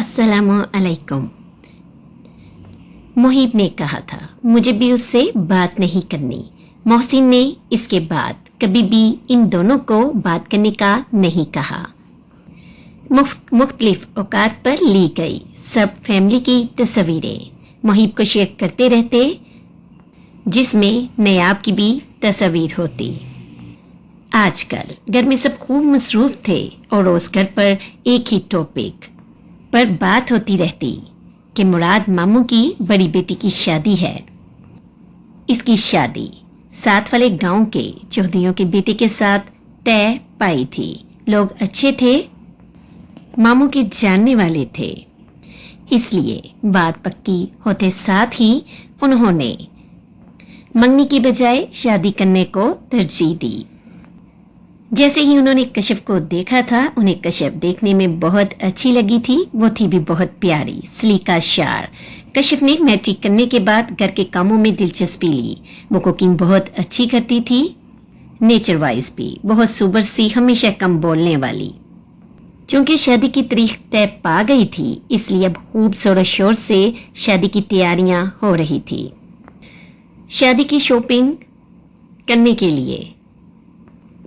अस्सलामु अलैकुम। मुहीब ने कहा था मुझे भी उससे बात नहीं करनी। मोहसिन ने इसके बाद कभी भी इन दोनों को बात करने का नहीं कहा। मुख्तलिफ औकात पर ली गई सब फैमिली की तस्वीरें मुहीब को शेयर करते रहते, जिसमें नयाब की भी तस्वीर होती। आजकल घर में सब खूब मसरूफ थे और रोज घर पर एक ही टॉपिक पर बात होती रहती कि मुराद मामू की बड़ी बेटी की शादी है। इसकी शादी साथ वाले गांव के चौधरियों के बेटे के साथ तय पाई थी। लोग अच्छे थे, मामू के जानने वाले थे, इसलिए बात पक्की होते साथ ही उन्होंने मंगनी की बजाय शादी करने को तरजीह दी। जैसे ही उन्होंने कशिफ को देखा था, उन्हें कशिफ देखने में बहुत अच्छी लगी थी। वो थी भी बहुत प्यारी, सलीका शार। कशिफ ने मैट्रिक करने के बाद घर के कामों में दिलचस्पी ली। वो कुकिंग बहुत अच्छी करती थी, नेचर वाइज भी बहुत सुबर सी, हमेशा कम बोलने वाली। चूंकि शादी की तारीख तय पा गई थी, इसलिए अब खूब शोर शोर से शादी की तैयारियां हो रही थी। शादी की शॉपिंग करने के लिए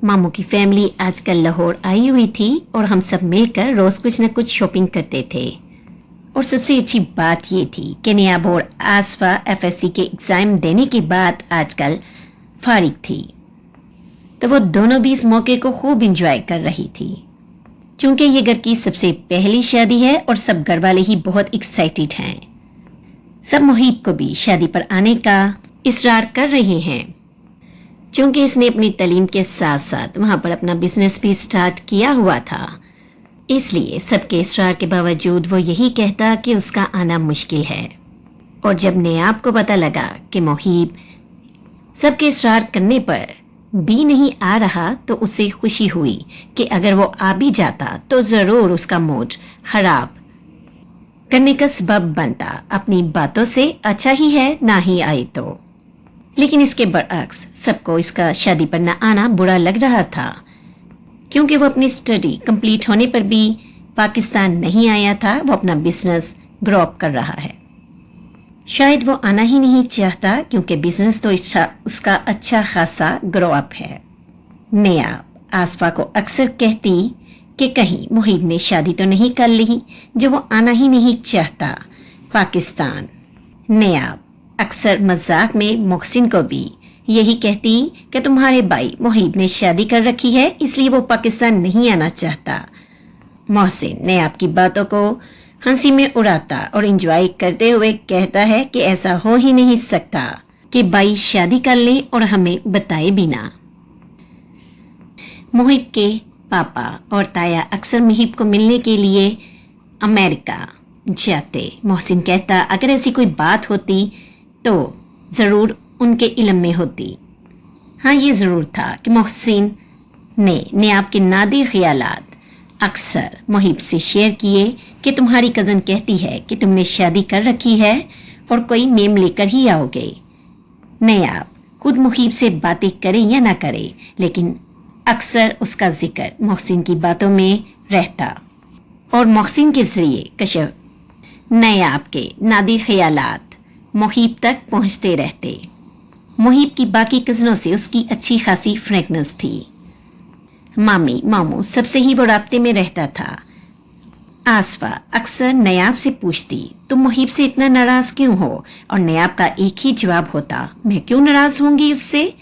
मामू की फैमिली आजकल लाहौर आई हुई थी और हम सब मिलकर रोज कुछ न कुछ शॉपिंग करते थे। और सबसे अच्छी बात ये थी कि नयाब और आसफा एफएससी के एग्जाम देने के बाद आजकल फारिग थी, तो वो दोनों भी इस मौके को खूब एंजॉय कर रही थी। चूंकि ये घर की सबसे पहली शादी है और सब घर वाले ही बहुत एक्साइटेड हैं। सब मुहीब को भी शादी पर आने का इसरार कर रहे हैं। चूंकि इसने अपनी तालीम के साथ साथ वहां पर अपना बिजनेस भी स्टार्ट किया हुआ था, इसलिए सबके इसरार के बावजूद वो यही कहता कि उसका आना मुश्किल है। और जब नयाब को पता लगा कि मुहीब सबके इसरार करने पर भी नहीं आ रहा, तो उसे खुशी हुई कि अगर वो आ भी जाता तो जरूर उसका मूड खराब करने का सबब बनता। अपनी बातों से अच्छा ही है ना ही आए तो। लेकिन इसके बरअक्स सबको इसका शादी पर न आना बुरा लग रहा था, क्योंकि वो अपनी स्टडी कंप्लीट होने पर भी पाकिस्तान नहीं आया था। वो अपना बिजनेस ग्रो अप कर रहा है। शायद वो आना ही नहीं चाहता, क्योंकि बिजनेस तो उसका अच्छा खासा ग्रो अप है। नयाब आसफा को अक्सर कहती कि कहीं मुहीब ने शादी तो नहीं कर ली जो वो आना ही नहीं चाहता पाकिस्तान। नयाब अक्सर मजाक में मोहसिन को भी यही कहती कि तुम्हारे भाई मुहीब ने शादी कर रखी है, इसलिए वो पाकिस्तान नहीं आना चाहता। मोहसिन नयाब की बातों को हंसी में उड़ाता और एंजॉय करते हुए कहता है कि ऐसा हो ही नहीं सकता कि भाई शादी कर ले और हमें बताए बिना। मुहीब के पापा और ताया अक्सर मुहीब को मिलने के लिए अमेरिका जाते। मोहसिन कहता अगर ऐसी कोई बात होती तो जरूर उनके इल्म में होती। हाँ, ये जरूर था कि मोहसिन ने नयाब के नादिर ख्यालात अक्सर मुहीब से शेयर किए कि तुम्हारी कज़न कहती है कि तुमने शादी कर रखी है और कोई मेम लेकर ही आओगे। नयाब खुद मुहीब से बातें करे या ना करे, लेकिन अक्सर उसका जिक्र मोहसिन की बातों में रहता और मोहसिन के जरिए कशिफ नयाब के नादिर ख्यालात मुहीब तक पहुंचते रहते। मुहीब की बाकी कज़नों से उसकी अच्छी खासी फ्रेंकनेस थी। मामी मामू सबसे ही वो राब्ते में रहता था। आसफा अक्सर नयाब से पूछती तुम मुहीब से इतना नाराज क्यों हो, और नयाब का एक ही जवाब होता मैं क्यों नाराज होंगी उससे।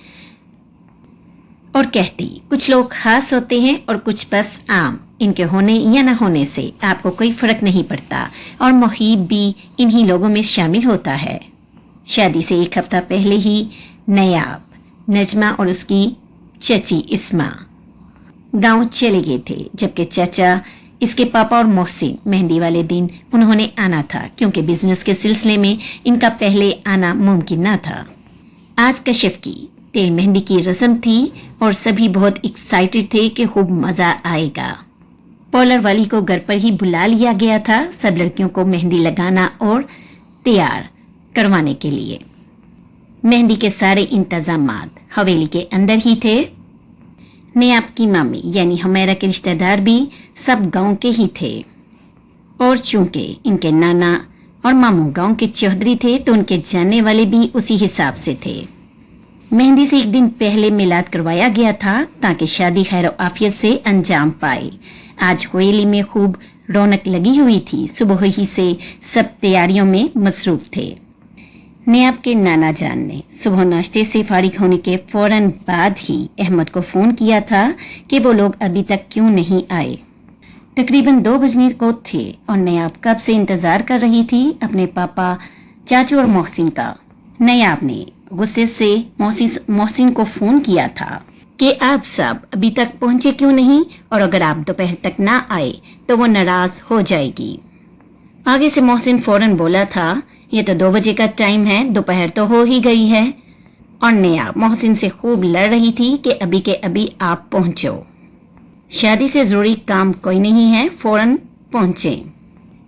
और कहती कुछ लोग खास होते हैं और कुछ बस आम, इनके होने या न होने से आपको कोई फर्क नहीं पड़ता, और मुहीब भी इन्हीं लोगों में शामिल होता है। शादी से एक हफ्ता पहले ही नयाब, नजमा और उसकी चची इस्मा गांव चले गए थे, जबकि चाचा, इसके पापा और मोहसिन मेहंदी वाले दिन उन्होंने आना था, क्योंकि बिजनेस के सिलसिले में इनका पहले आना मुमकिन न था। आज कशिफ की तेल मेहंदी की रस्म थी और सभी बहुत एक्साइटेड थे कि खूब मजा आएगा। पार्लर वाली को घर पर ही बुला लिया गया था सब लड़कियों को मेहंदी लगाना और तैयार करवाने के लिए। मेहंदी के सारे इंतजामात हवेली के अंदर ही थे। नयाब की मामी यानी हमेरा के रिश्तेदार भी सब गांव के ही थे। और चूंकि इनके नाना और मामू गांव के चौधरी थे तो उनके जानने वाले भी उसी हिसाब से थे। मेहंदी से एक दिन पहले मिलाद करवाया गया था ताकि शादी खैर आफियत से अंजाम पाए। आज हवेली में खूब रौनक लगी हुई थी। सुबह ही से सब तैयारियों में मसरूफ थे। नयाब के नाना जान ने सुबह नाश्ते से फारिग होने के फौरन बाद ही अहमद को फोन किया था कि वो लोग अभी तक क्यों नहीं आए। तकरीबन 2 बजने को थे और नयाब कब से इंतजार कर रही थी अपने पापा, चाचू और मोहसिन का। नयाब ने गुस्से से मोहसिन को फोन किया था कि आप सब अभी तक पहुंचे क्यों नहीं, और अगर आप दोपहर तक ना आए तो वो नाराज हो जाएगी। आगे से मोहसिन फौरन बोला था, ये तो 2 बजे का टाइम है, दोपहर तो हो ही गई है। और नयाब मोहसिन से खूब लड़ रही थी कि अभी के अभी आप पहुंचो, शादी से जरूरी काम कोई नहीं है, फौरन पहुंचे।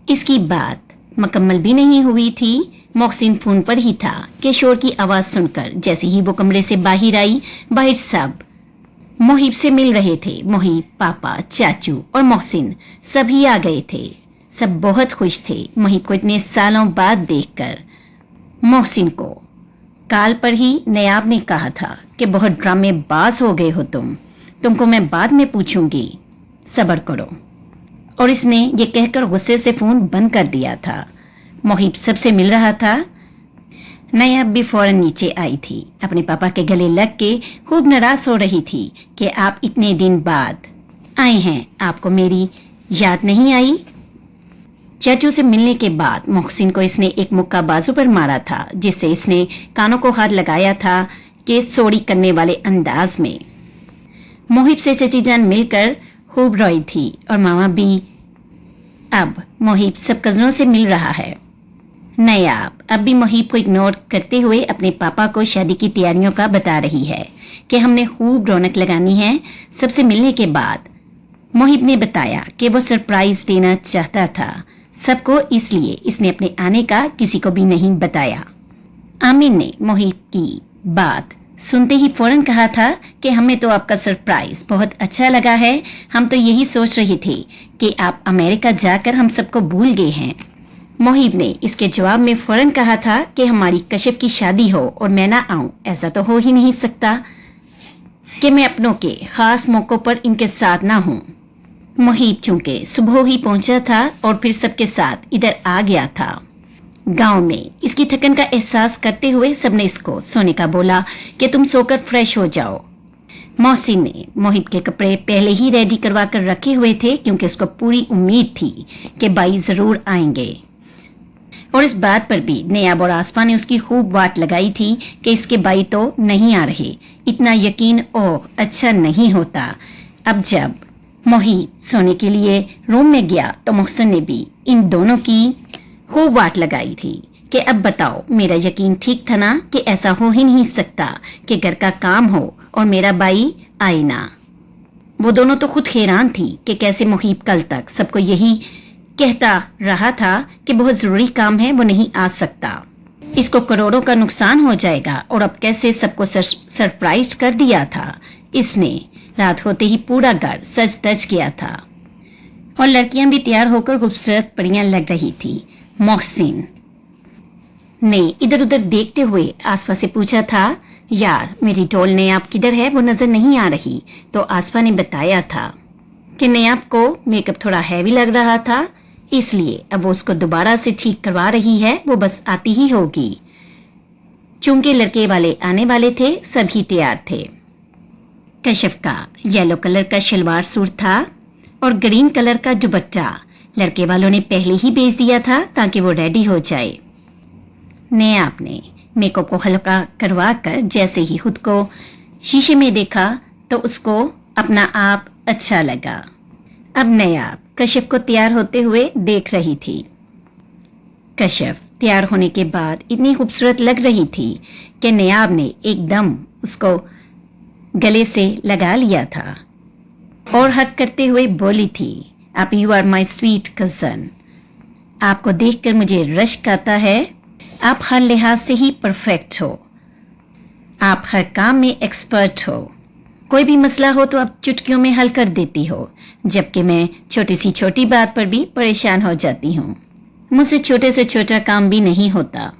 इसकी बात मुकम्मल भी नहीं हुई थी, मोहसिन फोन पर ही था कि शोर की आवाज सुनकर जैसे ही वो कमरे से बाहर आई, बाहर सब मोहिब से मिल रहे थे। मोहिब, पापा, चाचू और मोहसिन सभी आ गए थे। सब बहुत खुश थे मोहिब को इतने सालों बाद देखकर। मोहसिन को काल पर ही नयाब ने कहा था कि बहुत ड्रामेबाज हो गए हो तुमको मैं बाद में पूछूंगी, सब्र करो। और इसने ये कहकर गुस्से से फोन बंद कर दिया था। मोहिब सबसे मिल रहा था। नयाब भी फौरन नीचे आई थी, अपने पापा के गले लग के खूब नाराज हो रही थी कि आप इतने दिन बाद आए हैं, आपको मेरी याद नहीं आई। चाचू से मिलने के बाद मोहसिन को इसने एक मुक्का बाजू पर मारा था, जिससे इसने कानों को हाथ लगाया था कि सोड़ी करने वाले अंदाज में। मोहिब से चची जान मिलकर खूब रोई थी और मामा भी। अब मोहिब सब कजनों से मिल रहा है। नयाब अब भी मोहिब को इग्नोर करते हुए अपने पापा को शादी की तैयारियों का बता रही है कि हमने खूब रौनक लगानी है। सबसे मिलने के बाद मोहिब ने बताया कि वो सरप्राइज देना चाहता था सबको, इसलिए इसने अपने आने का किसी को भी नहीं बताया। आमिन ने मोहिब की बात सुनते ही फौरन कहा था कि हमें तो आपका सरप्राइज बहुत अच्छा लगा है, हम तो यही सोच रहे थे कि आप अमेरिका जाकर हम सबको भूल गए हैं। मोहिब ने इसके जवाब में फौरन कहा था कि हमारी कशिफ की शादी हो और मैं ना आऊं, ऐसा तो हो ही नहीं सकता कि मैं अपनों के खास मौकों पर इनके साथ ना हूं। मोहिब चूंकि सुबह ही पहुंचा था और फिर सबके साथ इधर आ गया था। गांव में इसकी थकन का एहसास करते हुए सबने इसको सोने का बोला कि तुम सोकर फ्रेश हो जाओ। मोहसिन ने मोहिब के कपड़े पहले ही रेडी करवा कर रखे हुए थे, क्योंकि उसको पूरी उम्मीद थी कि बाई जरूर आएंगे। और इस बात पर भी नयाब और आसफा ने उसकी खूब वाट लगाई थी कि इसके बाई तो नहीं आ रहे। इतना यकीन अच्छा नहीं होता। अब जब मोहिब सोने के लिए रूम में गया तो मोहसिन ने भी इन दोनों की खूब वाट लगाई थी कि अब बताओ, मेरा यकीन ठीक था ना कि ऐसा हो ही नहीं सकता कि घर का काम हो और मेरा भाई आए ना। वो दोनों तो खुद हैरान थी कि कैसे मोहिब कल तक सबको यही कहता रहा था कि बहुत जरूरी काम है, वो नहीं आ सकता, इसको करोड़ों का नुकसान हो जाएगा, और अब कैसे सबको सरप्राइज कर दिया था इसने। रात होते ही पूरा घर सज धज गया था और लड़कियां भी तैयार होकर खूबसूरत परियां लग रही थी। मोहसिन ने इधर उधर देखते हुए आसफा से पूछा था, यार मेरी डॉल नयाब किधर है, वो नजर नहीं आ रही। तो आसफा ने बताया था कि नयाब को मेकअप थोड़ा हैवी लग रहा था, इसलिए अब वो उसको दोबारा से ठीक करवा रही है, वो बस आती ही होगी। चूंकि लड़के वाले आने वाले थे, सभी तैयार थे। कशिफ का येलो कलर का शलवार सूट था और ग्रीन कलर का दुपट्टा लड़के वालों ने पहले ही भेज दिया था ताकि वो रेडी हो जाए। नयाब ने मेकअप को हल्का करवा कर जैसे ही खुद को शीशे में देखा तो उसको अपना आप अच्छा लगा। अब नयाब कशिफ को तैयार होते हुए देख रही थी। कशिफ तैयार होने के बाद इतनी खूबसूरत लग रही थी कि नयाब ने एकदम उसको गले से लगा लिया था और हक करते हुए बोली थी, आप you are my sweet cousin, आपको देखकर मुझे रश्क आता है, आप हर लिहाज से ही परफेक्ट हो, आप हर काम में एक्सपर्ट हो, कोई भी मसला हो तो आप चुटकियों में हल कर देती हो, जबकि मैं छोटी सी छोटी बात पर भी परेशान हो जाती हूँ। मुझसे छोटे से छोटा काम भी नहीं होता।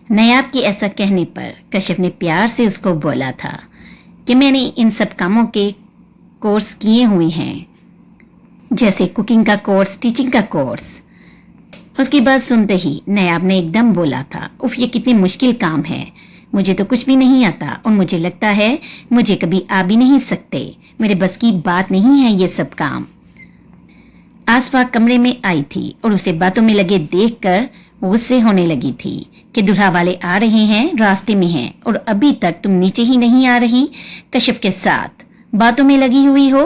नायाब के ऐसा कहने पर कशिफ ने प्यार से उसको बोला था कि मैंने इन सब कामों के कोर्स किए हुए हैं, जैसे कुकिंग का कोर्स, टीचिंग का कोर्स। उसकी बात सुनते ही नायाब ने एकदम बोला था, उफ, ये कितनी मुश्किल काम है, मुझे तो कुछ भी नहीं आता और मुझे लगता है मुझे कभी आ भी नहीं सकते, मेरे बस की बात नहीं है ये सब काम। आसफा कमरे में आई थी और उसे बातों में लगे देखकर गुस्से होने लगी थी कि दुल्हा वाले आ रहे हैं, रास्ते में हैं और अभी तक तुम नीचे ही नहीं आ रही, कशिफ के साथ बातों में लगी हुई हो।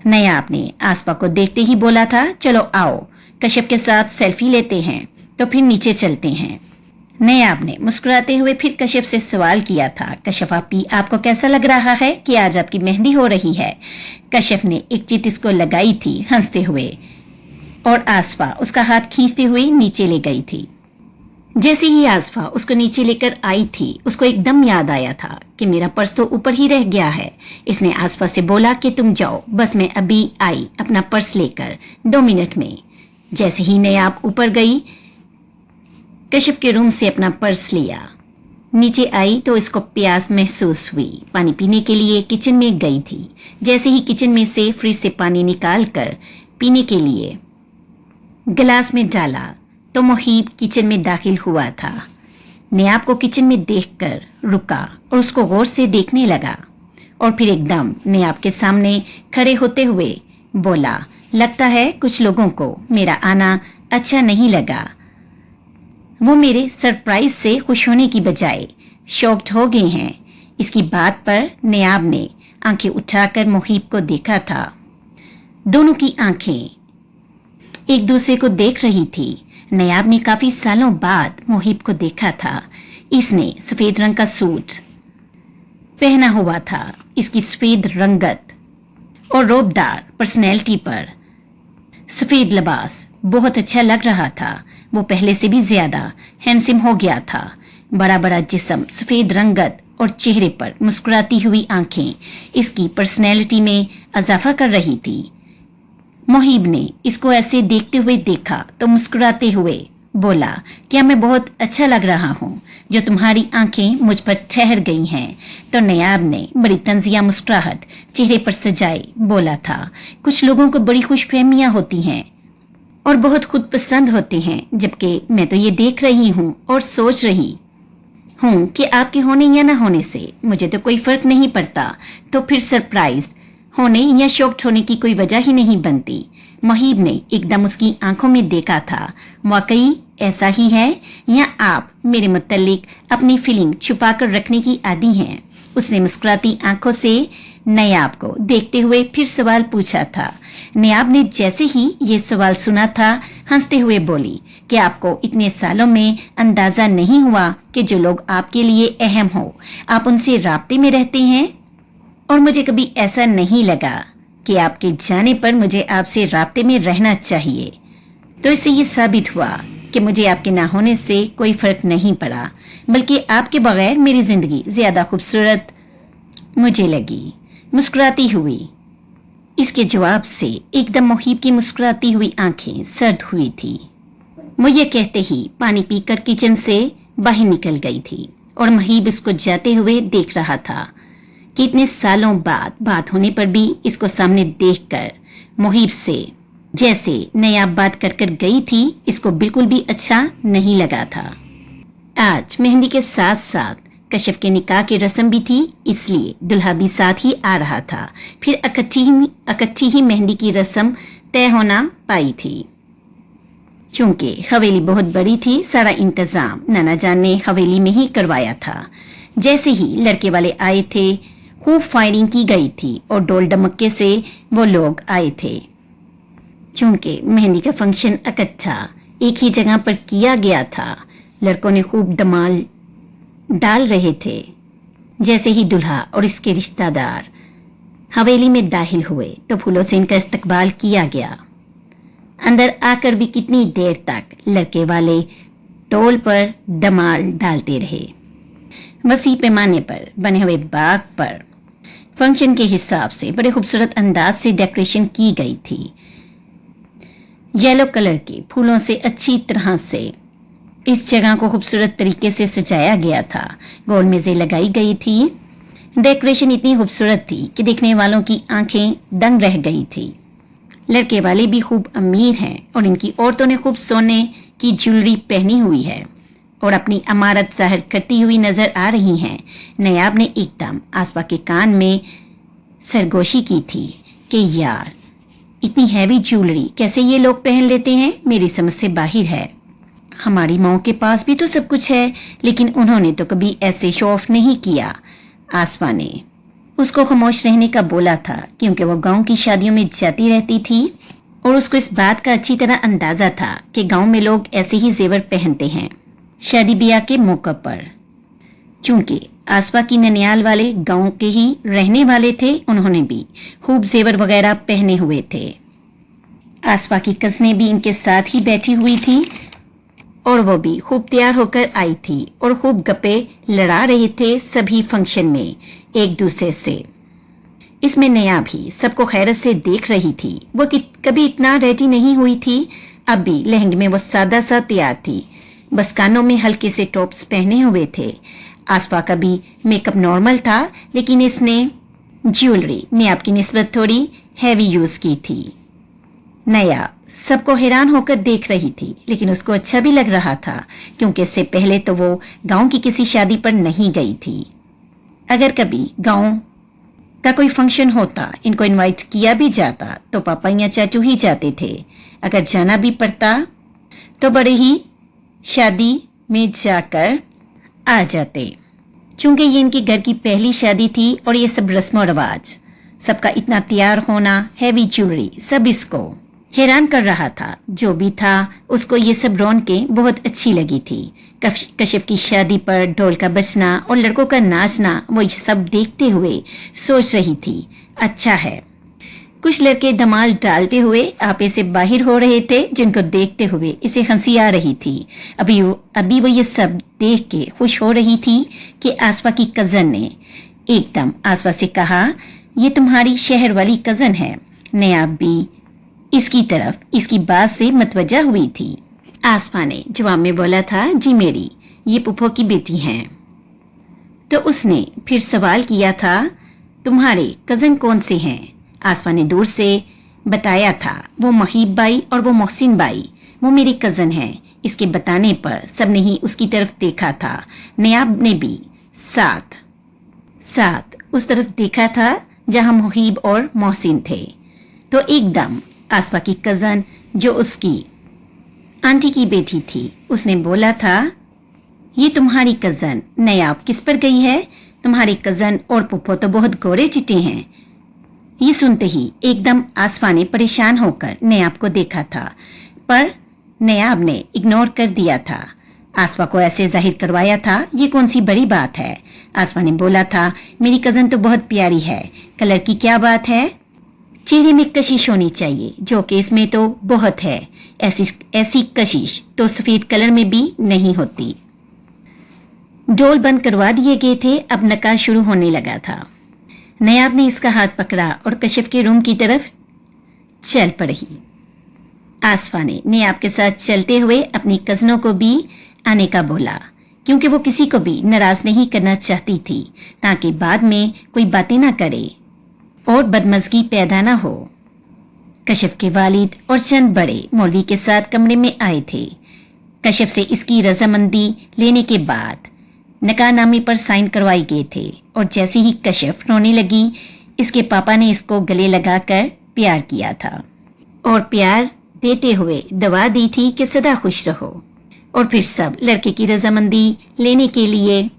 नायाब ने आसफा को देखते ही बोला था, चलो आओ कशिफ के साथ सेल्फी लेते हैं, तो फिर नीचे चलते हैं। नायाब ने मुस्कुराते हुए फिर कशिफ से सवाल किया था, कशिफ आपी, आपको कैसा लग रहा है कि आज आपकी मेहंदी हो रही है? कशिफ ने एक चित इसको लगाई थी हंसते हुए और आसफा उसका हाथ खींचते हुए नीचे ले गई थी। जैसे ही आसफा उसको नीचे लेकर आई थी, उसको एकदम याद आया था कि मेरा पर्स तो ऊपर ही रह गया है। इसने आसफा से बोला कि तुम जाओ, बस मैं अभी आई अपना पर्स लेकर 2 मिनट में। जैसे ही नायाब ऊपर गई, कशिफ के रूम से अपना पर्स लिया, नीचे आई तो इसको प्यास महसूस हुई। पानी पीने के लिए किचन में गई थी। जैसे ही किचन में से फ्रिज से पानी निकाल कर पीने के लिए गिलास में डाला तो मुहीब किचन में दाखिल हुआ था। नायाब को किचन में देखकर रुका और उसको गौर से देखने लगा और फिर एकदम नायाब के सामने खड़े होते हुए बोला, लगता है कुछ लोगों को मेरा आना अच्छा नहीं लगा। वो मेरे सरप्राइज से खुश होने की बजाय शॉक्ड हो गए हैं। इसकी बात पर नायाब ने आंखें उठाकर मुहीब को देखा था। दोनों की आंखें एक दूसरे को देख रही थी। नायाब ने काफी सालों बाद मुहीब को देखा था। इसने सफेद रंग का सूट पहना हुआ था। इसकी सफेद रंगत और रोबदार पर्सनैलिटी पर सफेद लिबास बहुत अच्छा लग रहा था। वो पहले से भी ज्यादा हैंडसम हो गया था। बड़ा बड़ा जिस्म, सफेद रंगत और चेहरे पर मुस्कुराती हुई आंखें इसकी पर्सनैलिटी में इजाफा कर रही थी। मुहीब ने इसको ऐसे देखते हुए देखा तो मुस्कुराते हुए बोला, क्या मैं बहुत अच्छा लग रहा हूँ जो तुम्हारी आंखें मुझ पर ठहर गई हैं? तो नायाब ने बड़ी तंजिया मुस्कुराहट चेहरे पर सजाए बोला था, कुछ लोगों को बड़ी खुशफहमियां होती हैं और बहुत खुद पसंद होते हैं, जबकि मैं तो ये देख रही हूँ और सोच रही हूँ कि आपके होने या न होने से मुझे तो कोई फर्क नहीं पड़ता, तो फिर सरप्राइज होने या शॉक्ड होने की कोई वजह ही नहीं बनती। मुहीब ने एकदम उसकी आंखों में देखा था। वाकई ऐसा ही है या आप मेरे मुतल्लिक अपनी फीलिंग छुपा कर रखने की आदी हैं? उसने मुस्कुराती आंखों से नायाब को देखते हुए फिर सवाल पूछा था। नायाब ने जैसे ही ये सवाल सुना था हंसते हुए बोली कि आपको इतने सालों में अंदाजा नहीं हुआ कि जो लोग आपके लिए अहम हो आप उनसे राब्ते में रहते हैं, और मुझे कभी ऐसा नहीं लगा कि आपके जाने पर मुझे आपसे राब्ते में रहना चाहिए। तो इससे ये साबित हुआ कि मुझे आपके ना होने से कोई फर्क नहीं पड़ा, बल्कि आपके बगैर मेरी जिंदगी ज्यादा खूबसूरत मुझे लगी। मुस्कुराती हुई इसके जवाब से एकदम मुहीब की मुस्कुराती हुई आंखें सर्द हुई थी। वो ये कहते ही पानी पीकर किचन से बाहर निकल गई थी और मुहीब इसको जाते हुए देख रहा था कि इतने सालों बाद बात होने पर भी इसको सामने देखकर मुहीब से जैसे नायाब बात कर कर गई थी, इसको बिल्कुल भी अच्छा नहीं लगा था। आज मेहंदी के साथ साथ कशिफ के निकाह की रस्म भी थी, इसलिए दुल्हा भी साथ ही आ रहा था। फिर इकट्ठी ही मेहंदी की रस्म तय होना पाई थी। चूंकि हवेली बहुत बड़ी थी, सारा इंतजाम नाना जान ने हवेली में ही करवाया था। जैसे ही लड़के वाले आए थे, खूब फायरिंग की गई थी और डोल डमक्के से वो लोग आए थे। चूंकि मेहंदी का फंक्शन इकट्ठा एक ही जगह पर किया गया था, लड़कों ने खूब धमाल डाल रहे थे। जैसे ही दुल्हा और इसके रिश्तेदार हवेली में दाखिल हुए तो फूलों से इनका इस्तकबाल किया गया। अंदर आकर भी कितनी देर तक लड़के वाले टोल पर धमाल डालते रहे। वसी पैमाने पर बने हुए बाग पर फंक्शन के हिसाब से बड़े खूबसूरत अंदाज से डेकोरेशन की गई थी। येलो कलर के फूलों से अच्छी तरह से इस जगह को खूबसूरत तरीके से सजाया गया था। गोल मेजें लगाई गई थी। डेकोरेशन इतनी खूबसूरत थी कि देखने वालों की आंखें दंग रह गई थी। लड़के वाले भी खूब अमीर हैं और इनकी औरतों ने खूब सोने की ज्वेलरी पहनी हुई है और अपनी अमारत जाहिर करती हुई नजर आ रही हैं। नयाब ने एकदम आसपा के कान में सरगोशी की थी कि यार, इतनी हैवी ज्वेलरी कैसे ये लोग पहन लेते हैं, मेरी समझ से बाहर है। हमारी माओ के पास भी तो सब कुछ है, लेकिन उन्होंने तो कभी ऐसे शो ऑफ नहीं किया। आसमा ने उसको खामोश रहने का बोला था, क्योंकि वो गांव की शादियों में जाती रहती थी और उसको इस बात का अच्छी तरह अंदाजा था कि गांव में लोग ऐसे ही जेवर पहनते हैं शादी ब्याह के मौके पर। चूंकि आसपा की ननियाल वाले गांव के ही रहने वाले थे, उन्होंने भी खूब जेवर वगैरह पहने हुए थे। आसपा की कज़नें भी इनके साथ ही बैठी हुई थी और वो भी खूब तैयार होकर आई थी और खूब गप्पे लड़ा रहे थे सभी फंक्शन में एक दूसरे से। इसमें नया भी सबको खैरत से देख रही थी। वो कभी इतना रेडी नहीं हुई थी। अब भी लहंगे में वो सादा सा तैयार थी, बस कानों में हल्के से टॉप्स पहने हुए थे। आसपा का भी मेकअप नॉर्मल था, लेकिन इसने ज्वेलरी नयाब की निस्बत थोड़ी हैवी यूज की थी। नया सबको हैरान होकर देख रही थी, लेकिन उसको अच्छा भी लग रहा था, क्योंकि इससे पहले तो वो गांव की किसी शादी पर नहीं गई थी। अगर कभी गांव का कोई फंक्शन होता, इनको इनवाइट किया भी जाता, तो पापा या चाचू ही जाते थे। अगर जाना भी पड़ता तो बड़े ही शादी में जाकर आ जाते। चूंकि ये इनके घर की पहली शादी थी और ये सब रस्म और रिवाज, सबका इतना तैयार होना, हैवी ज्वेलरी, सब इसको हैरान कर रहा था। जो भी था उसको ये सब रौनकें बहुत अच्छी लगी थी। कशिफ की शादी पर ढोल का बजना और लड़कों का नाचना, वो ये सब देखते हुए सोच रही थी, अच्छा है। कुछ लड़के धमाल डालते हुए आपे से बाहर हो रहे थे, जिनको देखते हुए इसे हंसी आ रही थी। अभी वो ये सब देख के खुश हो रही थी कि आसपा की कजन ने एकदम आसपा से कहा, ये तुम्हारी शहर वाली कजन है। नयाब भी इसकी तरफ इसकी बात से मतवजा हुई थी। आसपा ने जवाब में बोला था, जी मेरी ये पुप्पो की बेटी हैं। तो उसने फिर सवाल किया था, तुम्हारे कजन कौन से हैं? आसपा ने दूर से बताया था, वो मुहीब भाई और वो मोहसिन भाई, वो मेरी कजन हैं। इसके बताने पर सबने ही उसकी तरफ देखा था। नयाब ने भी साथ साथ उस तरफ देखा था जहां मुहीब और मोहसिन थे। तो एकदम आसपा की कजन, जो उसकी आंटी की बेटी थी, उसने बोला था, ये तुम्हारी कजन नयाब किस पर गई है? तुम्हारी कजन और पुप्पो तो बहुत गोरे चिट्टे हैं। ये सुनते ही एकदम आसपा ने परेशान होकर नयाब को देखा था, पर नयाब ने इग्नोर कर दिया था। आसपा को ऐसे जाहिर करवाया था, ये कौन सी बड़ी बात है। आसपा ने बोला था, मेरी कजन तो बहुत प्यारी है, कलर की क्या बात है, चेहरे में कशिश होनी चाहिए, जो कि इसमें तो बहुत है। ऐसी कशिश तो सफेद कलर में भी नहीं होती। ढोल बंद करवा दिए गए थे, अब नकाज शुरू होने लगा था। नयाब ने इसका हाथ पकड़ा और कशिफ के रूम की तरफ चल पड़ी। आसफा ने नयाब के साथ चलते हुए अपनी कजनों को भी आने का बोला, क्योंकि वो किसी को भी नाराज नहीं करना चाहती थी, ताकि बाद में कोई बातें ना करे और बदमज़गी पैदा ना हो। कशिफ के वालिद और चंद बड़े मौलवी के साथ कमरे में आए थे। कशिफ से इसकी रजामंदी लेने के बाद नकाहनामे पर साइन करवाए गए थे और जैसे ही कशिफ रोने लगी, इसके पापा ने इसको गले लगाकर प्यार किया था और प्यार देते हुए दवा दी थी कि सदा खुश रहो। और फिर सब लड़के की रजामंदी लेने के लिए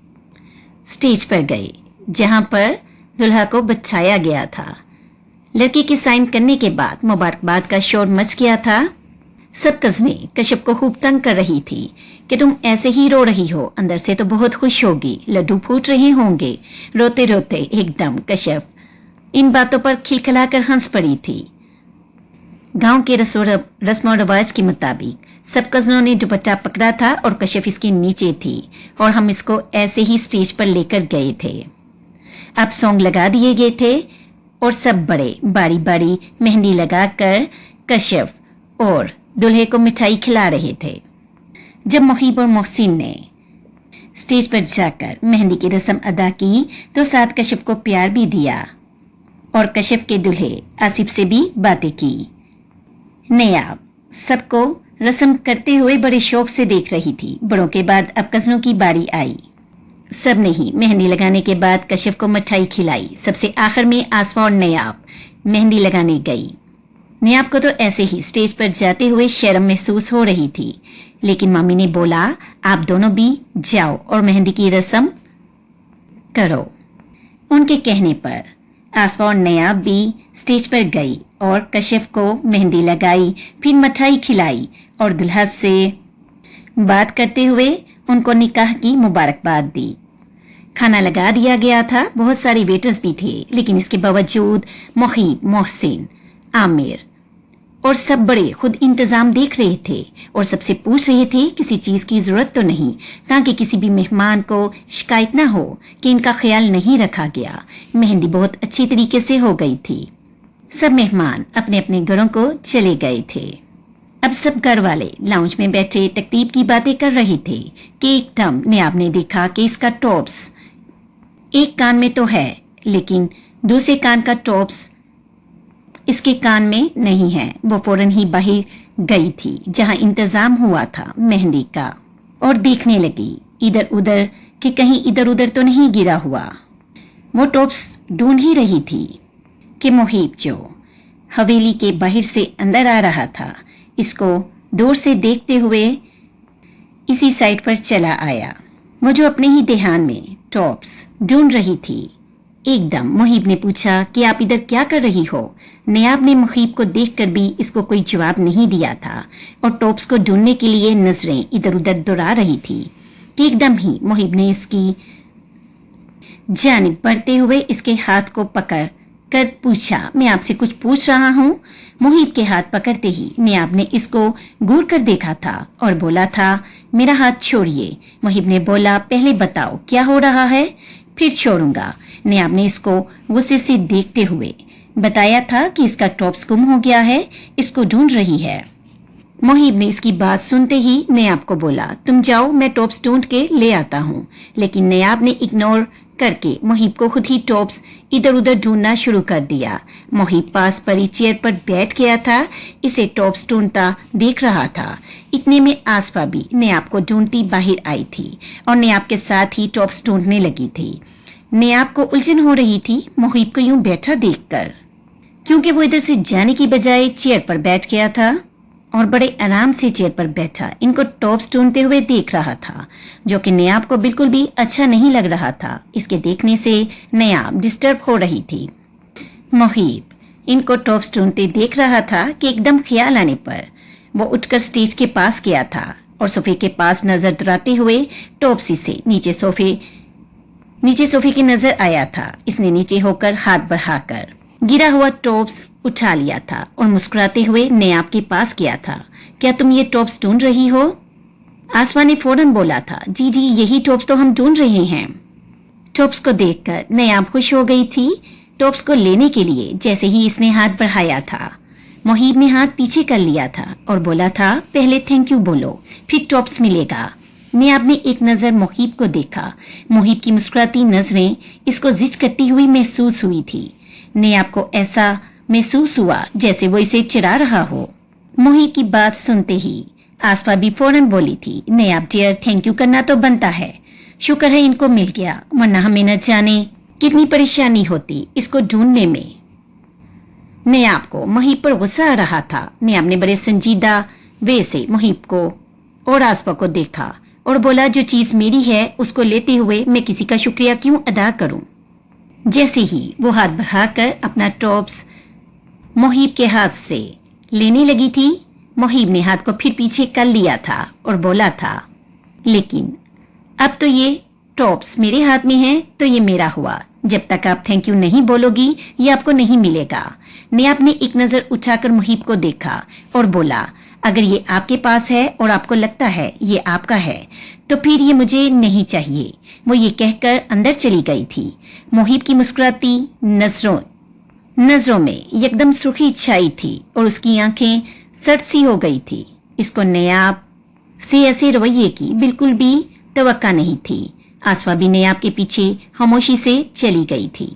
स्टेज पर गए, जहां पर दुल्हा को बचाया गया था। लड़के के साइन करने के बाद मुबारकबाद का शोर मच गया था। सब कज़नें कशिफ को खूब तंग कर रही थी कि तुम ऐसे ही रो रही हो, अंदर से तो बहुत खुश होगी, लड्डू फूट रहे होंगे। रोते रोते एकदम कशिफ इन बातों पर खिलखिलाकर हंस पड़ी थी। गांव के रस्म और रवाज के मुताबिक सब कजनों ने दुपट्टा पकड़ा था और कशिफ इसके नीचे थी और हम इसको ऐसे ही स्टेज पर लेकर गए थे। अब सॉन्ग लगा दिए गए थे और सब बड़े बारी बारी मेहंदी लगाकर कशिफ और दूल्हे को मिठाई खिला रहे थे। जब मुहीब और मोहसिन ने स्टेज पर जाकर मेहंदी की रस्म अदा की तो साथ कशिफ को प्यार भी दिया और कशिफ के दूल्हे आसिफ से भी बातें की। नयाब सबको रस्म करते हुए बड़े शौक से देख रही थी। बड़ों के बाद अब कजनों की बारी आई। सब ने ही मेहंदी लगाने के बाद कशिफ को मिठाई खिलाई। सबसे आखिर में आसमा और नयाब मेहंदी लगाने गई। नयाब को तो ऐसे ही स्टेज पर जाते हुए शर्म महसूस हो रही थी, लेकिन मम्मी ने बोला आप दोनों भी जाओ और मेहंदी की रस्म करो। उनके कहने पर आसमा और नयाब भी स्टेज पर गई और कशिफ को मेहंदी लगाई, फिर मिठाई खिलाई और दुल्हा से बात करते हुए उनको निकाह की मुबारकबाद दी। खाना लगा दिया गया था। बहुत सारे वेटर्स भी थे, लेकिन इसके बावजूद मुहीब, मोहसिन, आमिर और सब बड़े खुद इंतजाम देख रहे थे और सबसे पूछ रहे थे किसी चीज की जरूरत तो नहीं, ताकि किसी भी मेहमान को शिकायत न हो कि इनका ख्याल नहीं रखा गया। मेहंदी बहुत अच्छी तरीके से हो गई थी। सब मेहमान अपने अपने घरों को चले गए थे। अब सब घर वाले लाउंज में बैठे तकरीब की बातें कर रहे थे कि एकदम नयाब ने देखा कि इसका टॉप्स एक कान में तो है, लेकिन दूसरे कान का टॉप्स इसके कान में नहीं है। वो फौरन ही बाहर गई थी जहां इंतजाम हुआ था मेहंदी का और देखने लगी इधर उधर कि कहीं इधर उधर तो नहीं गिरा हुआ। वो टॉप्स ढूंढ ही रही थी कि मुहीब जो हवेली के बाहर से अंदर आ रहा था, इसको दूर से देखते हुए इसी साइड पर चला आया। वो जो अपने ही ध्यान में टॉप्स ढूंढ रही थी, एकदम मुहीब ने पूछा कि आप इधर क्या कर रही हो। नयाब ने मुहीब को देखकर भी इसको कोई जवाब नहीं दिया था और टॉप्स को ढूंढने के लिए नजरें इधर उधर दौड़ा रही थी कि एकदम ही मुहीब ने इसकी जानिब बढ़ते हुए इसके हाथ को पकड़ कर पूछा मैं आपसे कुछ पूछ रहा हूँ। मुहीब के हाथ पकड़ते ही नयाब ने इसको घूर कर देखा था और बोला था मेरा हाथ छोड़िए। मुहीब ने बोला पहले बताओ क्या हो रहा है, फिर छोड़ूंगा। नयाब ने इसको गुस्से से देखते हुए बताया था कि इसका टॉप्स गुम हो गया है, इसको ढूंढ रही है। मुहीब ने इसकी बात सुनते ही नयाब को बोला तुम जाओ, मैं टॉप्स ढूंढ के ले आता हूँ। लेकिन नयाब ने इग्नोर करके मुहीब को खुद ही टॉप्स इधर उधर ढूंढना शुरू कर दिया। मुहीब पास पड़ी चेयर पर बैठ गया था, इसे टॉप्स ढूंढता देख रहा था। इतने में आसफा भी नयाब को ढूंढती बाहर आई थी और नयाब के साथ ही टॉप्स ढूंढने लगी थी। नयाब को उलझन हो रही थी मुहीब को यूं बैठा देखकर, क्योंकि वो इधर से जाने की बजाय चेयर पर बैठ गया था और बड़े आराम से चेयर पर बैठा इनको टॉप्स ढूंढते हुए देख रहा था, जो कि नयाब को बिल्कुल भी अच्छा नहीं लग रहा था। इसके देखने से नयाब डिस्टर्ब हो रही थी। मुहीब इनको टॉप्स ढूंढते देख रहा था कि एकदम ख्याल आने पर वो उठकर स्टेज के पास गया था और सोफे के पास नजर दौड़ाते हुए टॉप्स से नीचे सोफे के नजर आया था। इसने नीचे होकर हाथ बढ़ाकर गिरा हुआ टॉप्स उठा लिया था और मुस्कुराते हुए नयाब के पास गया था। क्या तुम ये टॉप्स ढूंढ रही हो? आसमा ने फौरन बोला था जी जी यही टॉप्स तो हम ढूंढ रहे हैं। टॉप्स को देखकर नयाब खुश हो गई थी। टॉप्स को लेने के लिए जैसे ही इसने हाथ बढ़ाया था, मुहीब ने हाथ पीछे कर लिया था और बोला था पहले थैंक यू बोलो, फिर टॉप्स मिलेगा। नयाब ने एक नजर मुहीब को देखा। मुहीब की मुस्कुराती नजरें इसको जिज करती हुई महसूस हुई थी। नयाब को ऐसा महसूस हुआ जैसे वो इसे चिढ़ा रहा हो। मुहीब की बात सुनते ही आसफा भी फौरन बोली थी नयाब डियर थैंक यू करना तो बनता है, शुक्र है इनको मिल गया, वरना हमें न जाने कितनी परेशानी होती इसको ढूंढने में। नयाब को मुहीब पर गुस्सा आ रहा था। नयाब ने बड़े संजीदा वे से मुहीब को और आसफा को देखा और बोला जो चीज मेरी है उसको लेते हुए मैं किसी का शुक्रिया क्यों अदा करूं। जैसे ही वो हाथ बढ़ाकर अपना टॉप्स मुहीब के हाथ से लेने लगी थी, मुहीब ने हाथ को फिर पीछे कर लिया था और बोला था लेकिन अब तो ये टॉप्स मेरे हाथ में है तो ये मेरा हुआ, जब तक आप थैंक यू नहीं बोलोगी ये आपको नहीं मिलेगा। नयाब ने एक नजर उठाकर मुहिब को देखा और बोला, अगर ये आपके पास है और आपको लगता है ये आपका है तो फिर ये मुझे नहीं चाहिए। वो ये कहकर अंदर चली गई थी। मुहिब की मुस्कुराती नजरों में एकदम सुर्खी छाई थी और उसकी आंखें सट सी हो गई थी। इसको नयाब से ऐसे रवैये की बिल्कुल भी तवक्का नहीं थी। आसफा भी नयाब के पीछे खामोशी से चली गई थी।